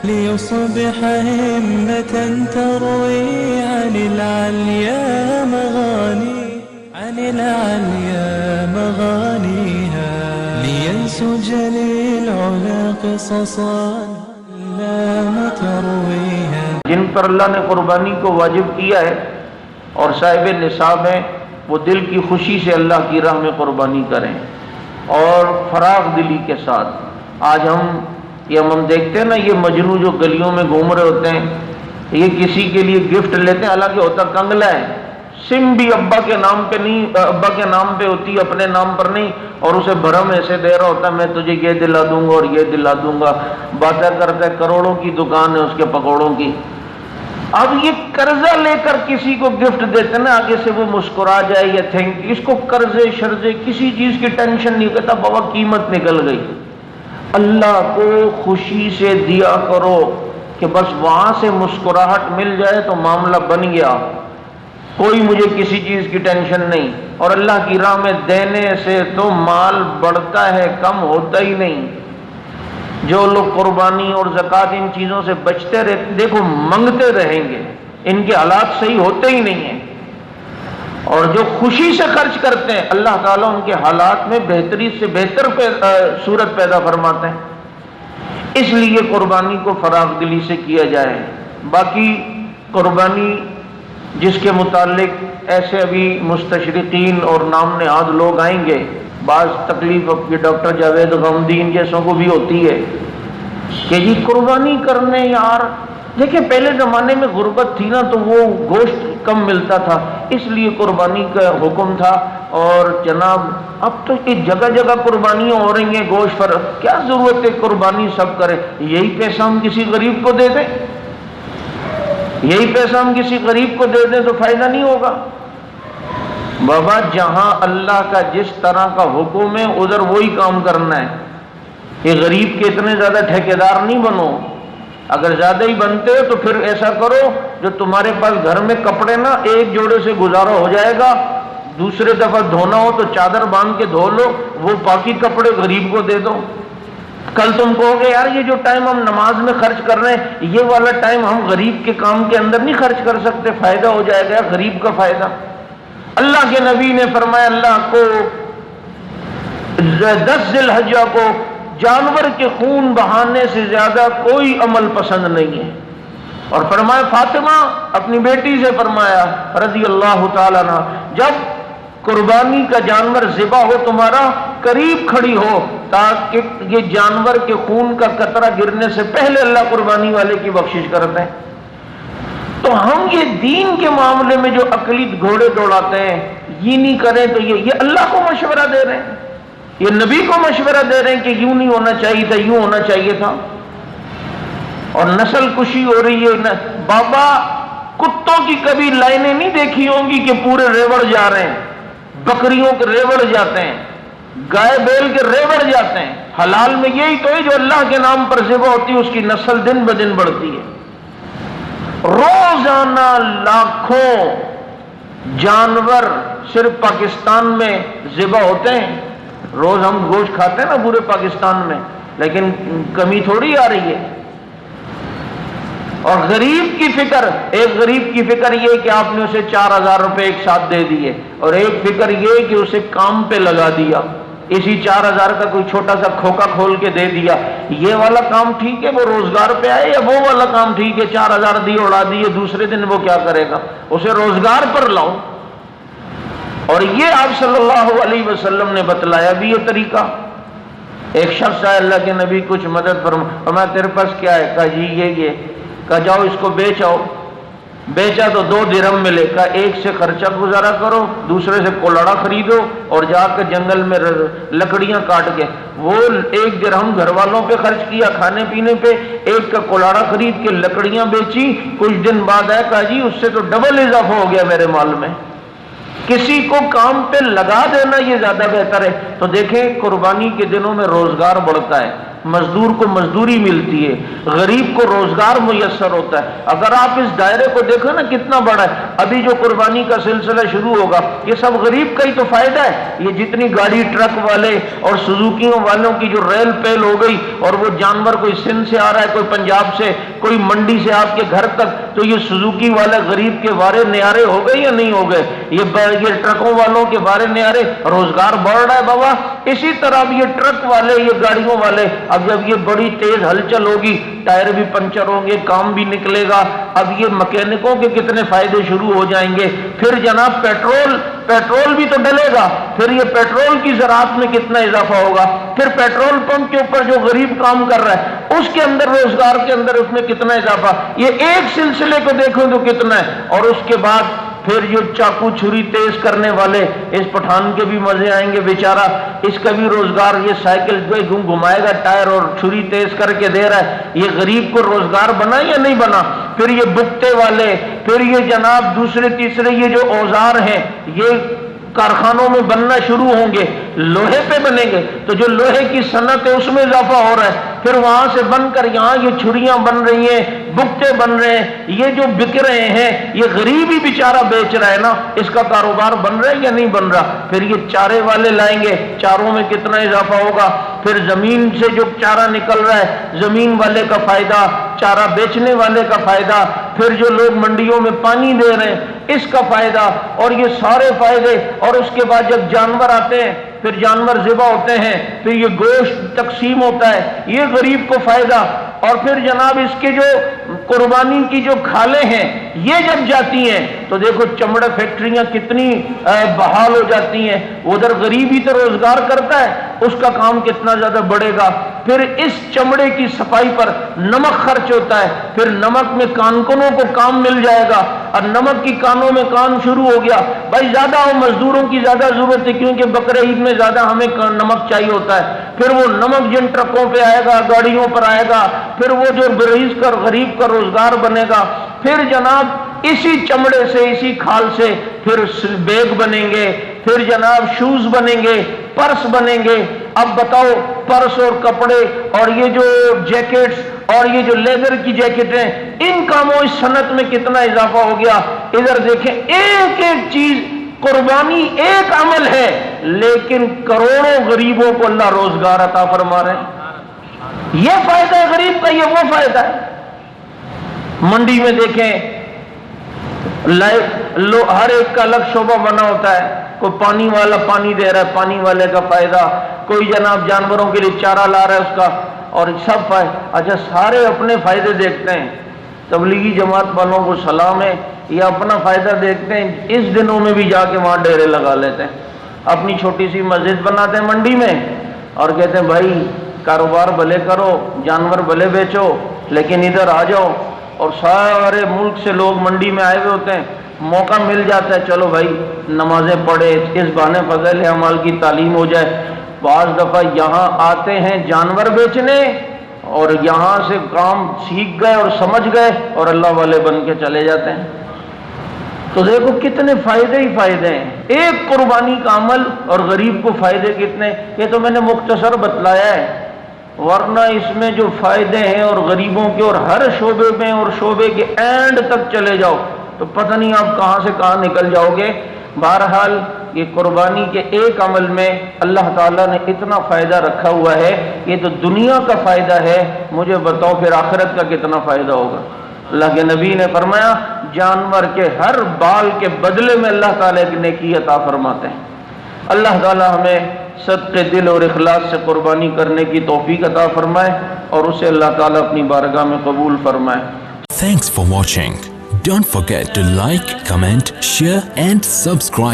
ليصبح همة تروي عن العليا مغانيها لينسج للعلا قصصا لا ترويها. جن پر اللہ نے قربانی کو واجب کیا ہے اور صاحب نصاب ہیں، وہ دل کی خوشی سے اللہ کی راہ میں قربانی کریں اور فراغ دلی کے ساتھ. آج ہم دیکھتے ہیں نا، یہ مجنو جو گلیوں میں گھوم رہے ہوتے ہیں، یہ کسی کے لیے گفٹ لیتے ہیں، حالانکہ ہوتا کنگلا ہے. سم بھی ابا کے نام پہ نہیں، ابا کے نام پہ ہوتی، اپنے نام پر نہیں، اور اسے بھرم ایسے دے رہا ہوتا ہے میں تجھے یہ دلا دوں گا اور یہ دلا دوں گا. باتیں کرتا ہے کروڑوں کی دکان ہے اس کے پکوڑوں کی. اب یہ قرضہ لے کر کسی کو گفٹ دیتے نا، آگے سے وہ مسکرا جائے یا تھینک یو، اس کو قرضے شرضے کسی چیز کی ٹینشن نہیں، کہتا بابا قیمت نکل گئی. اللہ کو خوشی سے دیا کرو کہ بس وہاں سے مسکراہٹ مل جائے تو معاملہ بن گیا، کوئی مجھے کسی چیز کی ٹینشن نہیں. اور اللہ کی راہ میں دینے سے تو مال بڑھتا ہے، کم ہوتا ہی نہیں. جو لوگ قربانی اور زکوٰۃ ان چیزوں سے بچتے رہتے، دیکھو منگتے رہیں گے، ان کے حالات صحیح ہوتے ہی نہیں ہیں. اور جو خوشی سے خرچ کرتے ہیں، اللہ تعالیٰ ان کے حالات میں بہتری سے بہتر صورت پیدا فرماتے ہیں. اس لیے قربانی کو فراغ دلی سے کیا جائے. باقی قربانی جس کے متعلق ایسے ابھی مستشرقین اور نام نہاد لوگ آئیں گے، بعض تکلیف یہ ڈاکٹر جاوید غامدین جیسوں کو بھی ہوتی ہے کہ جی قربانی کرنے یار. دیکھیں پہلے زمانے میں غربت تھی نا، تو وہ گوشت کم ملتا تھا، اس لیے قربانی کا حکم تھا. اور جناب اب تو یہ جگہ جگہ قربانیاں ہو رہی ہیں گوشت پر، کیا ضرورت ہے قربانی سب کرے؟ یہی پیسہ ہم کسی غریب کو دے دیں، یہی پیسہ ہم کسی غریب کو دے دیں تو فائدہ نہیں ہوگا. بابا جہاں اللہ کا جس طرح کا حکم ہے ادھر وہی کام کرنا ہے. یہ غریب کے اتنے زیادہ ٹھیکیدار نہیں بنو. اگر زیادہ ہی بنتے ہو تو پھر ایسا کرو، جو تمہارے پاس گھر میں کپڑے نا ایک جوڑے سے گزارا ہو جائے گا، دوسرے دفعہ دھونا ہو تو چادر باندھ کے دھو لو، وہ باقی کپڑے غریب کو دے دو. کل تم کہو گے یار یہ جو ٹائم ہم نماز میں خرچ کر رہے ہیں، یہ والا ٹائم ہم غریب کے کام کے اندر نہیں خرچ کر سکتے، فائدہ ہو جائے گا غریب کا فائدہ. اللہ کے نبی نے فرمایا اللہ کو 10 ذی الحجہ کو جانور کے خون بہانے سے زیادہ کوئی عمل پسند نہیں ہے. اور فرمایا فاطمہ اپنی بیٹی سے فرمایا رضی اللہ تعالیٰ عنہ، جب قربانی کا جانور ذبح ہو تمہارا قریب کھڑی ہو تاکہ یہ جانور کے خون کا قطرہ گرنے سے پہلے اللہ قربانی والے کی بخشش کرتے ہیں. تو ہم یہ دین کے معاملے میں جو عقلی گھوڑے دوڑاتے ہیں یہ نہیں کریں تو یہ اللہ کو مشورہ دے رہے ہیں، یہ نبی کو مشورہ دے رہے ہیں کہ یوں نہیں ہونا چاہیے تھا، یوں ہونا چاہیے تھا. اور نسل کشی ہو رہی ہے. بابا کتوں کی کبھی لائنیں نہیں دیکھی ہوں گی کہ پورے ریوڑ جا رہے ہیں، بکریوں کے ریوڑ جاتے ہیں، گائے بیل کے ریوڑ جاتے ہیں. حلال میں یہی تو ہے جو اللہ کے نام پر ذبح ہوتی ہے، اس کی نسل دن بدن بڑھتی ہے. روزانہ لاکھوں جانور صرف پاکستان میں ذبح ہوتے ہیں. روز ہم گوشت کھاتے ہیں نا پورے پاکستان میں، لیکن کمی تھوڑی آ رہی ہے. اور غریب کی فکر، ایک غریب کی فکر یہ کہ آپ نے اسے 4000 روپے ایک ساتھ دے دیے، اور ایک فکر یہ کہ اسے کام پہ لگا دیا، اسی 4000 کا کوئی چھوٹا سا کھوکا کھول کے دے دیا. یہ والا کام ٹھیک ہے وہ روزگار پہ آئے، یا وہ والا کام ٹھیک ہے 4000 دیے اڑا دیے، دوسرے دن وہ کیا کرے گا؟ اسے روزگار پر لاؤ. اور یہ آپ صلی اللہ علیہ وسلم نے بتلایا بھی یہ طریقہ. ایک شخص آئے اللہ کے نبی کچھ مدد فرمایا تیرے پاس کیا ہے؟ کہا جی یہ کہا جاؤ اس کو بیچ آؤ. بیچا تو 2 درہم ملے. کہا ایک سے خرچہ گزارا کرو، دوسرے سے کولڑا خریدو اور جا کے جنگل میں لکڑیاں کاٹ کے، وہ 1 درہم گھر والوں پہ خرچ کیا کھانے پینے پہ، ایک کا کولڑا خرید کے لکڑیاں بیچی. کچھ دن بعد آیا کہا جی اس سے تو ڈبل اضافہ ہو گیا میرے مال میں. کسی کو کام پہ لگا دینا یہ زیادہ بہتر ہے. تو دیکھیں قربانی کے دنوں میں روزگار بڑھتا ہے، مزدور کو مزدوری ملتی ہے، غریب کو روزگار میسر ہوتا ہے. اگر آپ اس دائرے کو دیکھو نا کتنا بڑا ہے. ابھی جو قربانی کا سلسلہ شروع ہوگا یہ سب غریب کا ہی تو فائدہ ہے. یہ جتنی گاڑی ٹرک والے اور سزوکیوں والوں کی جو ریل پیل ہو گئی اور وہ جانور کوئی سندھ سے آ رہا ہے, کوئی پنجاب سے, کوئی منڈی سے آپ کے گھر تک, تو یہ سزوکی والے غریب کے وارے نیارے ہو گئے یا نہیں ہو گئے؟ یہ ٹرکوں والوں کے وارے نیارے, روزگار بڑھ رہا ہے بابا. اسی طرح اب یہ ٹرک والے, یہ گاڑیوں والے, اب جب یہ بڑی تیز ہلچل ہوگی, ٹائر بھی پنچر ہوں گے, کام بھی نکلے گا, اب یہ مکینکوں کے کتنے فائدے شروع ہو جائیں گے. پھر جناب پیٹرول بھی تو ڈلے گا, پھر یہ پیٹرول کی زراعت میں کتنا اضافہ ہوگا, پھر پیٹرول پمپ کے اوپر جو غریب کام کر رہا ہے اس کے اندر, روزگار کے اندر اس میں کتنا اضافہ. یہ ایک سلسلے کو دیکھو تو کتنا ہے. اور اس کے بعد پھر جو چاقو چھری تیز کرنے والے, اس پٹھان کے بھی مزے آئیں گے بیچارہ, اس کا بھی روزگار, یہ سائیکل جو گھمائے گا ٹائر اور چھری تیز کر کے دے رہا ہے, یہ غریب کو روزگار بنا یا نہیں بنا. پھر یہ بکتے والے, پھر یہ جناب دوسرے تیسرے یہ جو اوزار ہیں یہ کارخانوں میں بننا شروع ہوں گے, لوہے پہ بنیں گے, تو جو لوہے کی صنعت ہے اس میں اضافہ ہو رہا ہے. پھر وہاں سے بن کر یہاں یہ چھڑیاں بن رہی ہیں, بکتے بن رہے ہیں, یہ جو بک رہے ہیں یہ غریب ہی بیچارہ بیچ رہا ہے نا, اس کا کاروبار بن رہا ہے یا نہیں بن رہا. پھر یہ چارے والے لائیں گے, چاروں میں کتنا اضافہ ہوگا. پھر زمین سے جو چارہ نکل رہا ہے, زمین والے کا فائدہ, چارہ بیچنے والے کا فائدہ, پھر جو لوگ منڈیوں میں پانی دے رہے ہیں اس کا فائدہ, اور یہ سارے فائدے. اور اس کے بعد جب جانور آتے ہیں, پھر جانور ذبح ہوتے ہیں, پھر یہ گوشت تقسیم ہوتا ہے, یہ غریب کو فائدہ. اور پھر جناب اس کے جو قربانی کی جو کھالیں ہیں یہ جب جاتی ہیں تو دیکھو چمڑے فیکٹریاں کتنی بحال ہو جاتی ہیں. ادھر غریب ہی تو روزگار کرتا ہے, اس کا کام کتنا زیادہ بڑھے گا. پھر اس چمڑے کی صفائی پر نمک خرچ ہوتا ہے, پھر نمک میں کانکنوں کو کام مل جائے گا, اور نمک کی کانوں میں کام شروع ہو گیا. بھائی زیادہ ہو, مزدوروں کی زیادہ ضرورت ہے کیونکہ بقرہ عید میں زیادہ ہمیں نمک چاہیے ہوتا ہے. پھر وہ نمک جن ٹرکوں پہ آئے گا, گاڑیوں پر آئے گا, پھر وہ جو رئیس کا غریب کا روزگار بنے گا. پھر جناب اسی چمڑے سے, اسی کھال سے پھر بیگ بنیں گے, پھر جناب شوز بنیں گے, پرس بنیں گے. اب بتاؤ پرس اور کپڑے اور یہ جو جیکٹس اور یہ جو لیدر کی جیکٹیں, ان کاموں اس صنعت میں کتنا اضافہ ہو گیا. ادھر دیکھیں ایک ایک چیز, قربانی ایک عمل ہے لیکن کروڑوں غریبوں کو اللہ روزگار عطا فرما رہے ہیں. یہ فائدہ ہے غریب کا, یہ وہ فائدہ ہے. منڈی میں دیکھیں ہر ایک کا الگ شعبہ بنا ہوتا ہے. کوئی پانی والا پانی دے رہا ہے, پانی والے کا فائدہ, کوئی جناب جانوروں کے لیے چارہ لا رہا ہے اس کا, اور سب اچھا سارے اپنے فائدے دیکھتے ہیں. تبلیغی جماعت والوں کو سلام ہے, یہ اپنا فائدہ دیکھتے ہیں. اس دنوں میں بھی جا کے وہاں ڈیرے لگا لیتے ہیں, اپنی چھوٹی سی مسجد بناتے ہیں منڈی میں, اور کہتے ہیں بھائی کاروبار بھلے کرو, جانور بھلے بیچو, لیکن ادھر آ جاؤ. اور سارے ملک سے لوگ منڈی میں آئے ہوئے ہوتے ہیں, موقع مل جاتا ہے چلو بھائی نمازیں پڑھے, اس بہانے فضائل اعمال کی تعلیم ہو جائے. بعض دفعہ یہاں آتے ہیں جانور بیچنے اور یہاں سے کام سیکھ گئے اور سمجھ گئے اور اللہ والے بن کے چلے جاتے ہیں. تو دیکھو کتنے فائدے ہی فائدے ہیں ایک قربانی کا عمل, اور غریب کو فائدے کتنے. یہ تو میں نے مختصر بتلایا ہے, ورنہ اس میں جو فائدے ہیں اور غریبوں کے, اور ہر شعبے میں اور شعبے کے اینڈ تک چلے جاؤ تو پتہ نہیں آپ کہاں سے کہاں نکل جاؤ گے. بہرحال یہ قربانی کے ایک عمل میں اللہ تعالیٰ نے اتنا فائدہ رکھا ہوا ہے. یہ تو دنیا کا فائدہ ہے, مجھے بتاؤ پھر آخرت کا کتنا فائدہ ہوگا. اللہ کے نبی نے فرمایا جانور کے ہر بال کے بدلے میں اللہ تعالیٰ ایک نیکی عطا فرماتے ہیں. اللہ تعالیٰ ہمیں صدق دل اور اخلاص سے قربانی کرنے کی توفیق عطا فرمائے, اور اسے اللہ تعالیٰ اپنی بارگاہ میں قبول فرمائے. Thanks for watching. Don't forget to like, comment, share and subscribe.